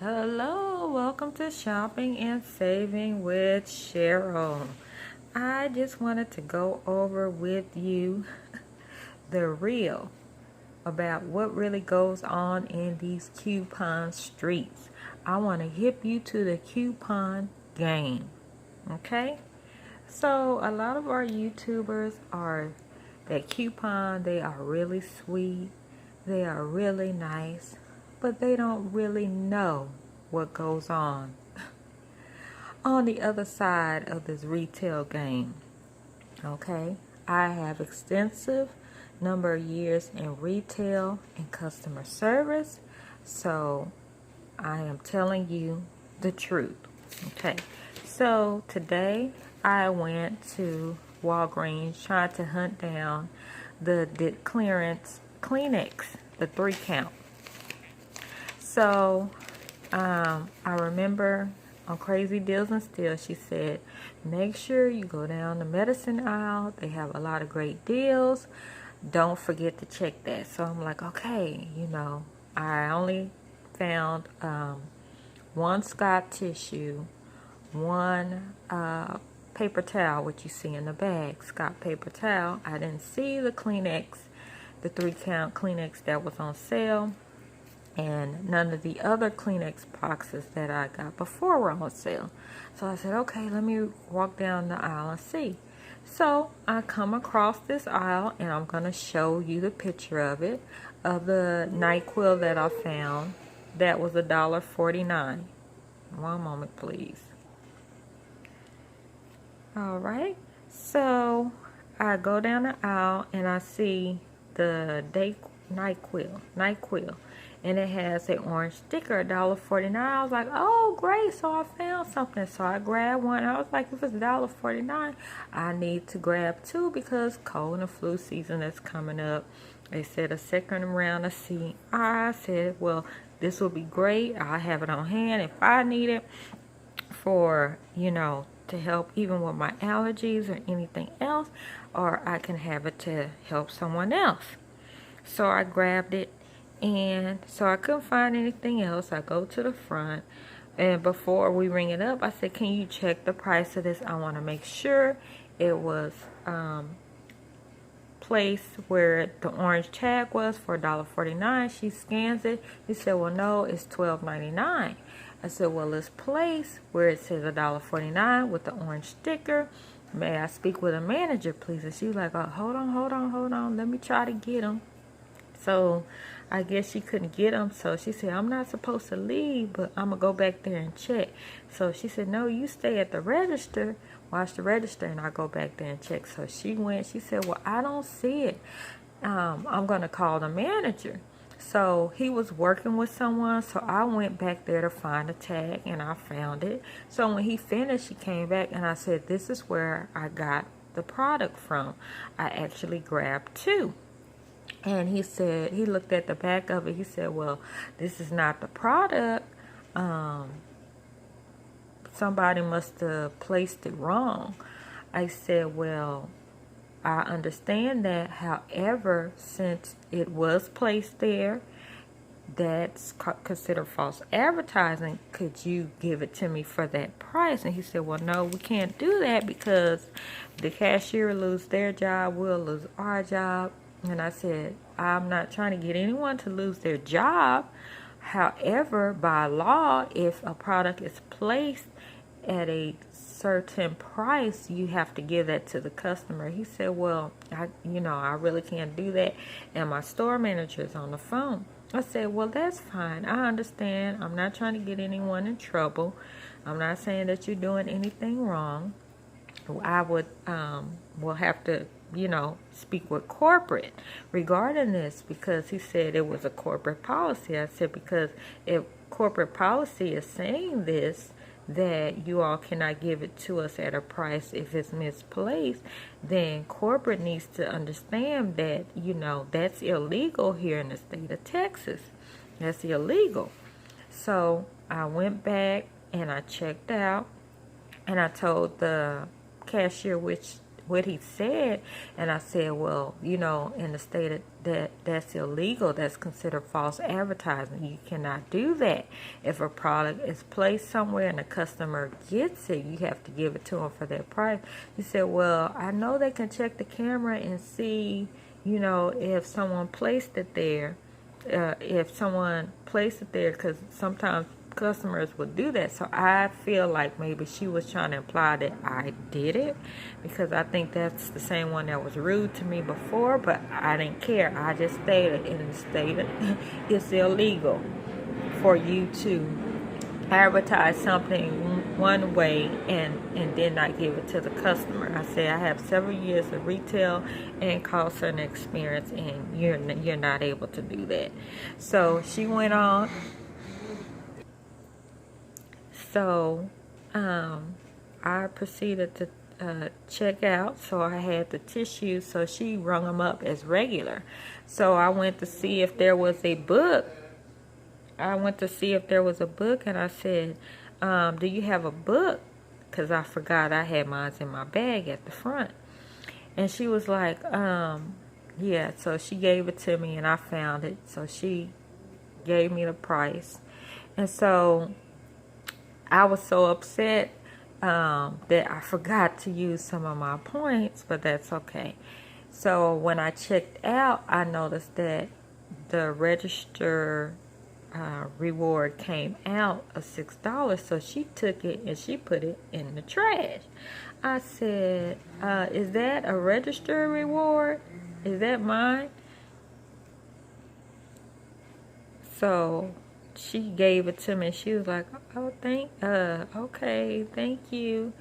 Hello, welcome to Shopping and Saving with Cheryl. I just wanted to go over with you the real about what really goes on in these coupon streets. I want to hip you to the coupon game. Okay? So, a lot of our YouTubers are that coupon, they are really sweet, they are really nice, but they don't really know what goes on the other side of this retail game. Okay, I have extensive number of years in retail and customer service, so I am telling you the truth. Okay, so today I went to Walgreens trying to hunt down the clearance Kleenex, the 3 count. So I remember on Crazy Deals and Steals, she said, make sure you go down the medicine aisle. They have a lot of great deals. Don't forget to check that. So I'm like, okay, I only found one Scott tissue, one paper towel, which you see in the bag, Scott paper towel. I didn't see the Kleenex, the 3 count Kleenex that was on sale. And none of the other Kleenex boxes that I got before were on sale. So I said, okay, let me walk down the aisle and see. So I come across this aisle, and I'm going to show you the picture of it, of the NyQuil that I found. That was $1.49. One moment, please. All right. So I go down the aisle, and I see the NyQuil. And it has an orange sticker, $1.49. I was like, oh, great. So I found something. So I grabbed one. I was like, if it's $1.49, I need to grab two because cold and flu season is coming up. They said a second round of CI. I said, well, this will be great. I'll have it on hand if I need it for, to help even with my allergies or anything else. Or I can have it to help someone else. So I grabbed it. And so I couldn't find anything else. I go to the front, and before we ring it up, I said, can you check the price of this? I want to make sure it was placed where the orange tag was for $1.49. She scans it. She said, well, no, it's $12.99. I said, well, it's placed where it says $1.49 with the orange sticker. May I speak with a manager, please? And she was like, oh, hold on. Let me try to get him. So I guess she couldn't get them. So she said, I'm not supposed to leave, but I'm going to go back there and check. So she said, no, you stay at the register, watch the register, and I'll go back there and check. So she went. She said, well, I don't see it. I'm going to call the manager. So he was working with someone. So I went back there to find a tag, and I found it. So when he finished, he came back, and I said, this is where I got the product from. I actually grabbed two. And he said, he looked at the back of it. He said, well, this is not the product. Somebody must have placed it wrong. I said, well, I understand that. However, since it was placed there, that's considered false advertising. Could you give it to me for that price? And he said, well, no, we can't do that because the cashier will lose their job. We'll lose our job. And I said, I'm not trying to get anyone to lose their job. However, by law, if a product is placed at a certain price, you have to give that to the customer. He said, well, I really can't do that. And my store manager is on the phone. I said, well, that's fine. I understand. I'm not trying to get anyone in trouble. I'm not saying that you're doing anything wrong. I would will have to speak with corporate regarding this because he said it was a corporate policy. I said, because if corporate policy is saying this, that you all cannot give it to us at a price if it's misplaced, then corporate needs to understand that, that's illegal here in the state of Texas. That's illegal. So I went back and I checked out, and I told the cashier which what he said. And I said, well, you know, in the state that's illegal, that's considered false advertising. You cannot do that. If a product is placed somewhere and the customer gets it, you have to give it to them for that price. He said, well, I know they can check the camera and see, you know, if someone placed it there. Because sometimes customers would do that. So I feel like maybe she was trying to imply that I did it, because I think that's the same one that was rude to me before, but I didn't care. I just stated it's illegal for you to advertise something one way and then not give it to the customer. I said I have several years of retail and call center experience, and you're not able to do that. So she went on. So I proceeded to check out. So I had the tissues, so she rung them up as regular. So I went to see if there was a book. And I said, do you have a book? Because I forgot I had mine in my bag at the front. And she was like, yeah. So she gave it to me and I found it. So she gave me the price. And so I was so upset that I forgot to use some of my points, but that's okay. So when I checked out, I noticed that the register reward came out of $6. So she took it and she put it in the trash. I said, is that a register reward? Is that mine? So she gave it to me and she was like, oh, okay, thank you.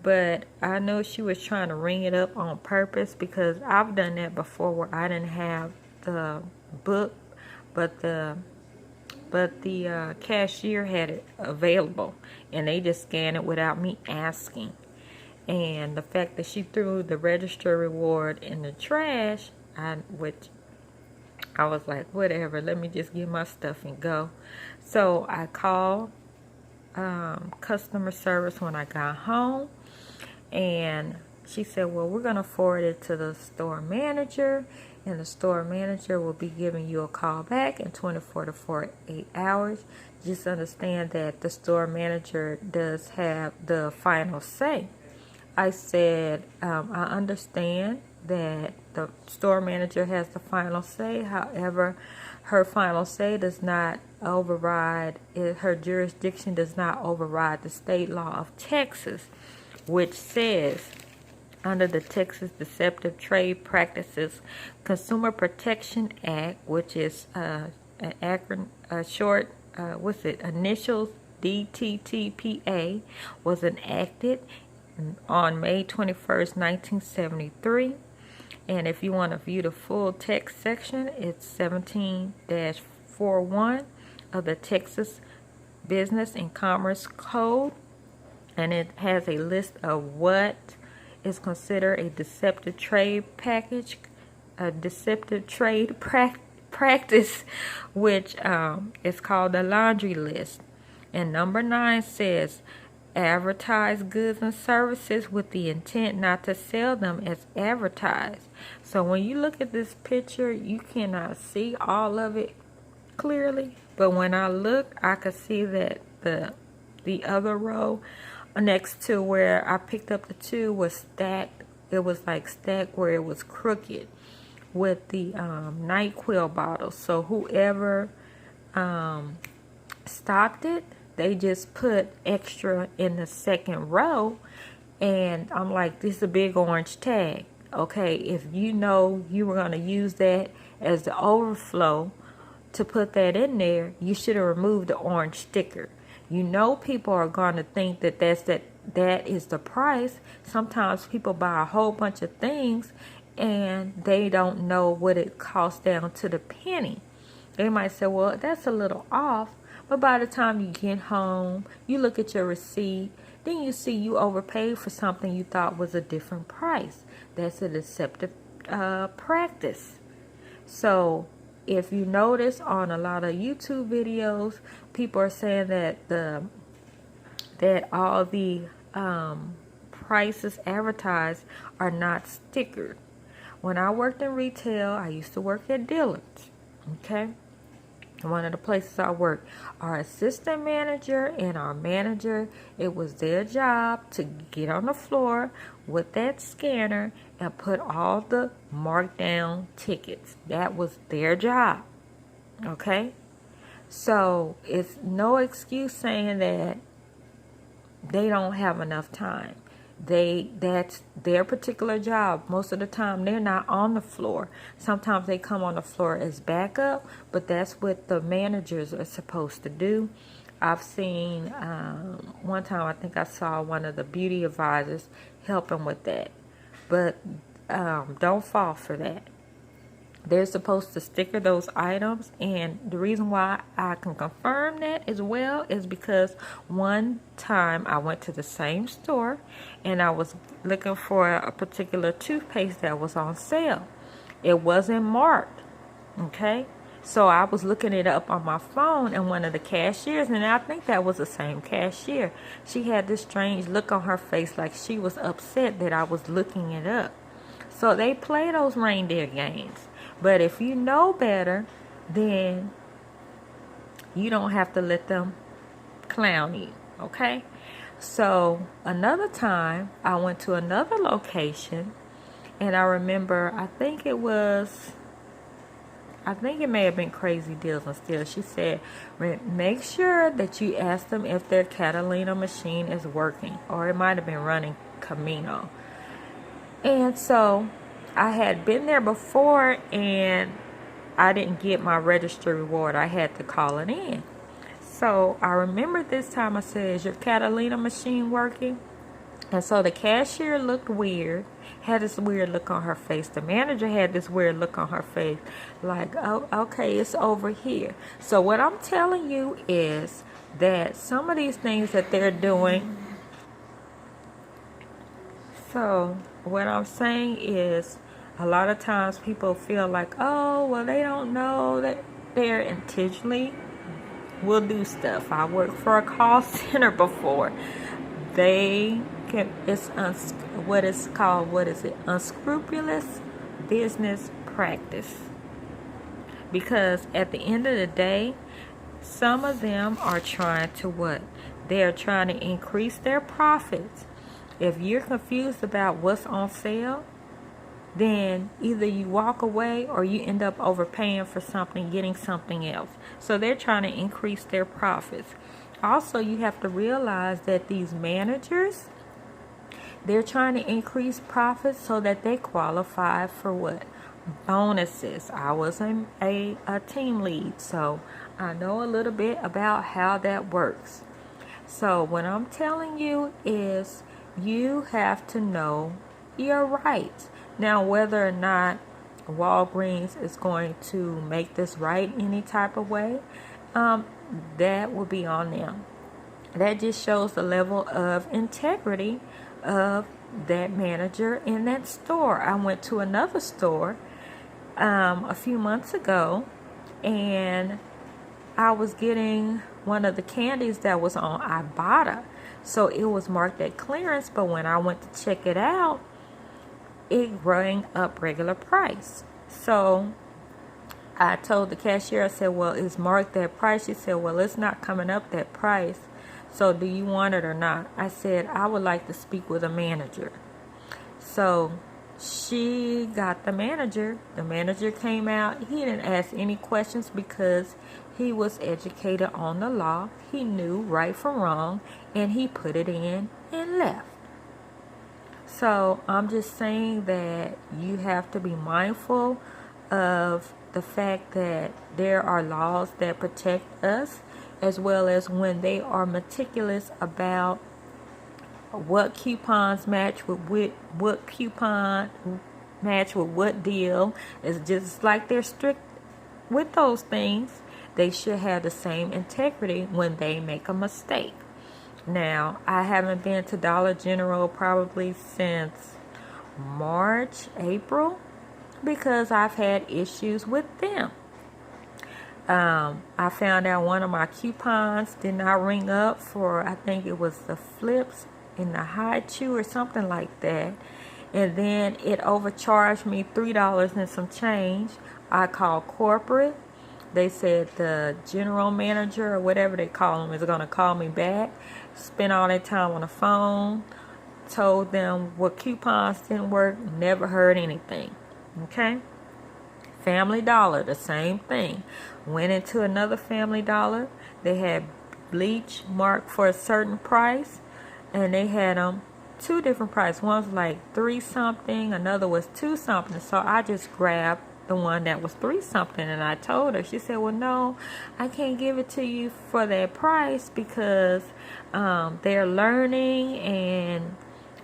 But I know she was trying to ring it up on purpose, because I've done that before where I didn't have the book, but the cashier had it available and they just scanned it without me asking. And the fact that she threw the register reward in the trash, which I was like, whatever, let me just get my stuff and go. So I called customer service when I got home, and she said, well, we're going to forward it to the store manager, and the store manager will be giving you a call back in 24 to 48 hours. Just understand that the store manager does have the final say. I said, I understand that the store manager has the final say. However, her final say does not override, her jurisdiction does not override the state law of Texas, which says, under the Texas Deceptive Trade Practices Consumer Protection Act, which is initials DTTPA, was enacted on May 21st, 1973. And if you want to view the full text section, it's 17-41 of the Texas Business and Commerce Code. And it has a list of what is considered a deceptive trade practice, which is called the laundry list. And number 9 says, advertise goods and services with the intent not to sell them as advertised. So when you look at this picture, you cannot see all of it clearly, but when I look, I could see that the other row next to where I picked up the 2 was stacked. It was like stacked where it was crooked with the NyQuil bottles. So whoever stocked it, they just put extra in the second row. And I'm like, this is a big orange tag. Okay, if you know you were going to use that as the overflow to put that in there, you should have removed the orange sticker. You know people are going to think that that is the price. Sometimes people buy a whole bunch of things and they don't know what it costs down to the penny. They might say, well, that's a little off. But by the time you get home, you look at your receipt, then you see you overpaid for something you thought was a different price. That's a deceptive practice. So if you notice on a lot of YouTube videos, people are saying that all the prices advertised are not stickered. When I worked in retail, I used to work at Dillard's. Okay? One of the places I worked, our assistant manager and our manager, it was their job to get on the floor with that scanner and put all the marked down tickets. That was their job. Okay? So it's no excuse saying that they don't have enough time. That's their particular job. Most of the time they're not on the floor. Sometimes they come on the floor as backup, but that's what the managers are supposed to do. I've seen one time, I think I saw one of the beauty advisors helping with that, but don't fall for that. They're supposed to sticker those items, and the reason why I can confirm that as well is because one time I went to the same store and I was looking for a particular toothpaste that was on sale. It wasn't marked, okay? So I was looking it up on my phone, and one of the cashiers, and I think that was the same cashier, she had this strange look on her face like she was upset that I was looking it up. So they play those reindeer games. But if you know better, then you don't have to let them clown you, okay? So another time, I went to another location, and I remember, I think it may have been Crazy Deals and Steals. She said, make sure that you ask them if their Catalina machine is working, or it might have been running Camino. And so I had been there before and I didn't get my registry reward. I had to call it in. So I remember this time I said, is your Catalina machine working? And so the cashier looked weird, had this weird look on her face. The manager had this weird look on her face, like, oh, okay, it's over here. So what I'm telling you is that some of these things that they're doing, so what I'm saying is, a lot of times people feel like, oh, well, they don't know that they're intentionally will do stuff. I worked for a call center before. They can, unscrupulous business practice. Because at the end of the day, some of them are trying to what? They're trying to increase their profits. If you're confused about what's on sale, then either you walk away or you end up overpaying for something, getting something else. So they're trying to increase their profits. Also, you have to realize that these managers, they're trying to increase profits so that they qualify for what? Bonuses. I was a team lead, so I know a little bit about how that works. So what I'm telling you is, you have to know your rights. Now, whether or not Walgreens is going to make this right any type of way, that will be on them. That just shows the level of integrity of that manager in that store. I went to another store a few months ago, and I was getting one of the candies that was on Ibotta. So it was marked at clearance, but when I went to check it out, it rang up regular price. So I told the cashier, I said, well, it's marked that price. She said, well, it's not coming up that price. So do you want it or not? I said, I would like to speak with a manager. So she got the manager. The manager came out. He didn't ask any questions because he was educated on the law. He knew right from wrong, and he put it in and left. So I'm just saying that you have to be mindful of the fact that there are laws that protect us, as well as when they are meticulous about what coupons match with what coupon match with what deal. It's just like they're strict with those things. They should have the same integrity when they make a mistake. Now, I haven't been to Dollar General probably since March, April, because I've had issues with them. I found out one of my coupons did not ring up for, I think it was the flips in the high chew or something like that. And then it overcharged me $3 and some change. I called corporate. They said the general manager or whatever they call them is going to call me back. Spent all that time on the phone. Told them what coupons didn't work. Never heard anything. Okay. Family Dollar, the same thing. Went into another Family Dollar. They had bleach marked for a certain price. And they had them two different prices. One was like 3 something. Another was 2 something. So I just grabbed the one that was 3 something, and I told her. She said, well, no, I can't give it to you for that price because they're learning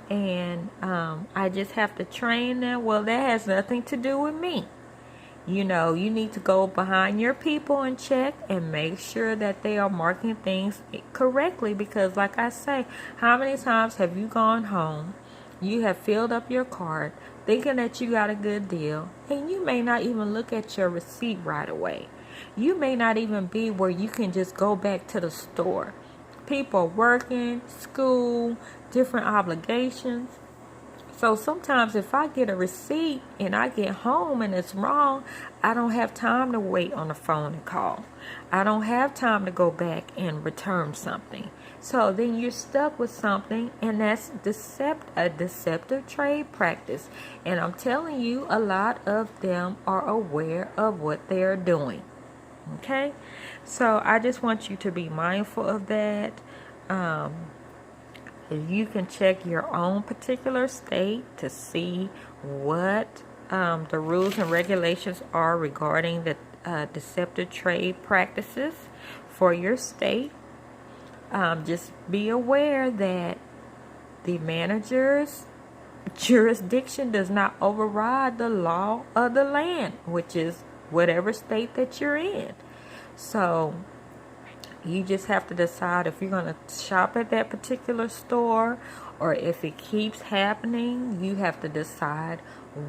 and I just have to train them. Well, that has nothing to do with me. You know, you need to go behind your people and check and make sure that they are marking things correctly, because like I say, how many times have you gone home, you have filled up your cart thinking that you got a good deal, and you may not even look at your receipt right away. You may not even be where you can just go back to the store. People are working, school, different obligations. So sometimes if I get a receipt and I get home and it's wrong, I don't have time to wait on the phone and call. I don't have time to go back and return something. So then you're stuck with something, and that's a deceptive trade practice. And I'm telling you, a lot of them are aware of what they're doing. Okay? So I just want you to be mindful of that. You can check your own particular state to see what the rules and regulations are regarding the deceptive trade practices for your state. Just be aware that the manager's jurisdiction does not override the law of the land, which is whatever state that you're in. So you just have to decide if you're going to shop at that particular store, or if it keeps happening, you have to decide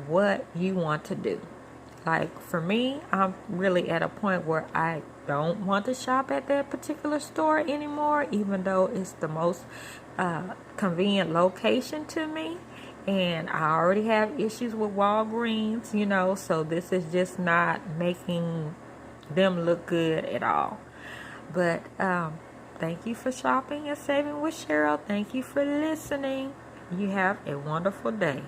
what you want to do. Like for me, I'm really at a point where I don't want to shop at that particular store anymore, even though it's the most convenient location to me. And I already have issues with Walgreens, you know, so this is just not making them look good at all. But thank you for shopping and saving with Cheryl. Thank you for listening. You have a wonderful day.